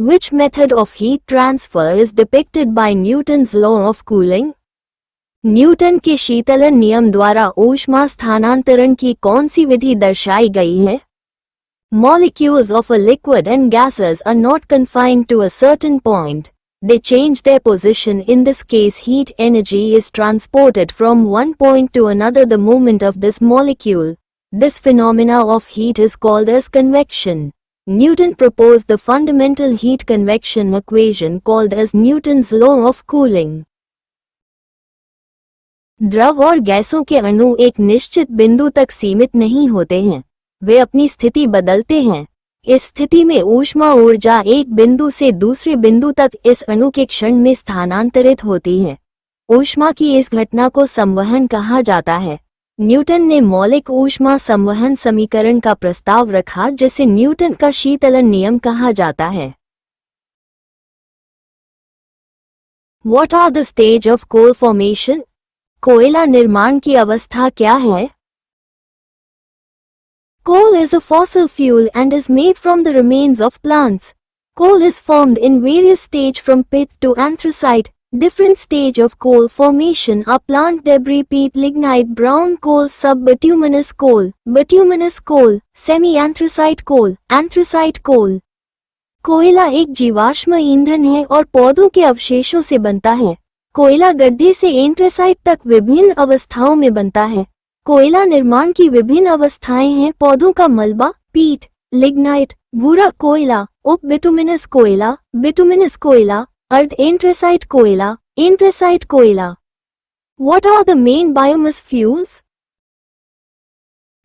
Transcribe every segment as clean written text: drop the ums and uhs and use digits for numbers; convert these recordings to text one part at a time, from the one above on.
Which method of heat transfer is depicted by Newton's law of cooling? Newton के शीतलन नियम द्वारा ऊष्मा स्थानांतरण की कौन सी विधि दर्शाई गई है? Molecules of a liquid and gases are not confined to a certain point. They change their position. In this case, heat energy is transported from one point to another the moment of this molecule. This phenomena of heat is called as convection. Newton proposed the fundamental heat convection equation called as Newton's law of cooling. द्रव और गैसों के अणु एक निश्चित बिंदु तक सीमित नहीं होते हैं, वे अपनी स्थिति बदलते हैं। इस स्थिति में ऊष्मा ऊर्जा एक बिंदु से दूसरे बिंदु तक इस अणु के क्षण में स्थानांतरित होती है। ऊष्मा की इस घटना को संवहन कहा जाता है। न्यूटन ने मौलिक ऊष्मा संवहन समीकरण का प्रस्ताव रखा जिसे न्यूटन का शीतलन नियम कहा जाता है। What are the stage of coal formation? कोयला निर्माण की अवस्था क्या है? Coal is a fossil fuel and is made from the remains of plants. Coal is formed in various stages from pit to anthracite. Different stage of coal formation are plant debris, peat, lignite, brown coal, subbituminous coal, semi-anthracite coal, anthracite coal. कोयला एक जीवाश्म ईंधन है और पौधों के अवशेषों से बनता है। कोयला गड्ढे से एंथ्रेसाइट तक विभिन्न अवस्थाओं में बनता है। कोयला निर्माण की विभिन्न अवस्थाएं हैं पौधों का मलबा, पीट, लिग्नाइट, भूरा कोयला, उप बिटुमिनस कोयला, अर्ध एंथ्रेसाइट कोयला। What are the main biomass fuels?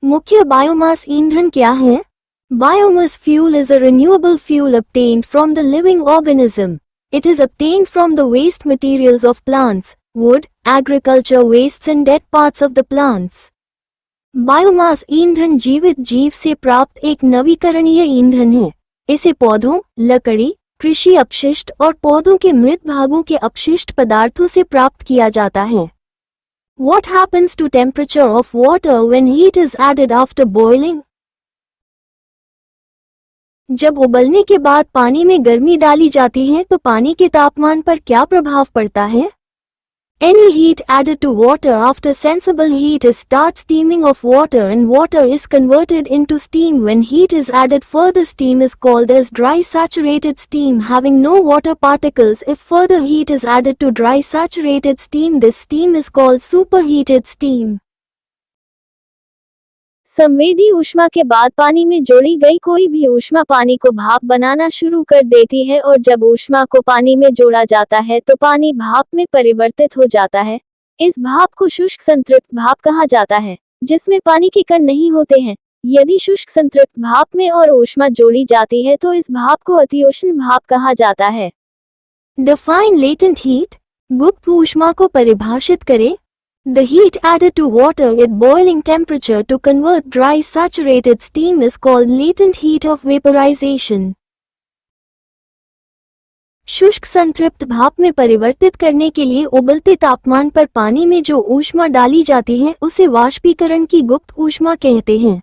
मुख्य बायोमास ईंधन क्या है? Biomass fuel is a renewable fuel obtained from the living organism. It is obtained from the waste materials of plants, wood, agriculture wastes and dead parts of the plants. Biomass ईंधन जीवित जीव से प्राप्त एक नवीकरणीय ईंधन है। इसे पौधों, लकड़ी, कृषि अपशिष्ट और पौधों के मृत भागों के अपशिष्ट पदार्थों से प्राप्त किया जाता है। What happens to temperature of water when heat is added after boiling? जब उबलने के बाद पानी में गर्मी डाली जाती है तो पानी के तापमान पर क्या प्रभाव पड़ता है? Any heat added to water after sensible heat is start steaming of water and water is converted into steam. When heat is added further steam is called as dry saturated steam having no water particles. If further heat is added to dry saturated steam this steam is called superheated steam. संवेदी ऊष्मा के बाद पानी में जोड़ी गई कोई भी ऊष्मा पानी को भाप बनाना शुरू कर देती है और जब ऊष्मा को पानी में जोड़ा जाता है तो पानी भाप में परिवर्तित हो जाता है। इस भाप को शुष्क संतृप्त भाप कहा जाता है जिसमें पानी के कण नहीं होते हैं। यदि शुष्क संतृप्त भाप में और ऊष्मा जोड़ी जाती है तो इस भाप को अतिउष्ण भाप कहा जाता है। Define latent heat. गुप्त ऊष्मा को परिभाषित करें। The heat added to water at boiling temperature to convert dry saturated steam is called latent heat of vaporization. शुष्क संतृप्त भाप में परिवर्तित करने के लिए उबलते तापमान पर पानी में जो ऊष्मा डाली जाती है उसे वाष्पीकरण की गुप्त ऊष्मा कहते हैं।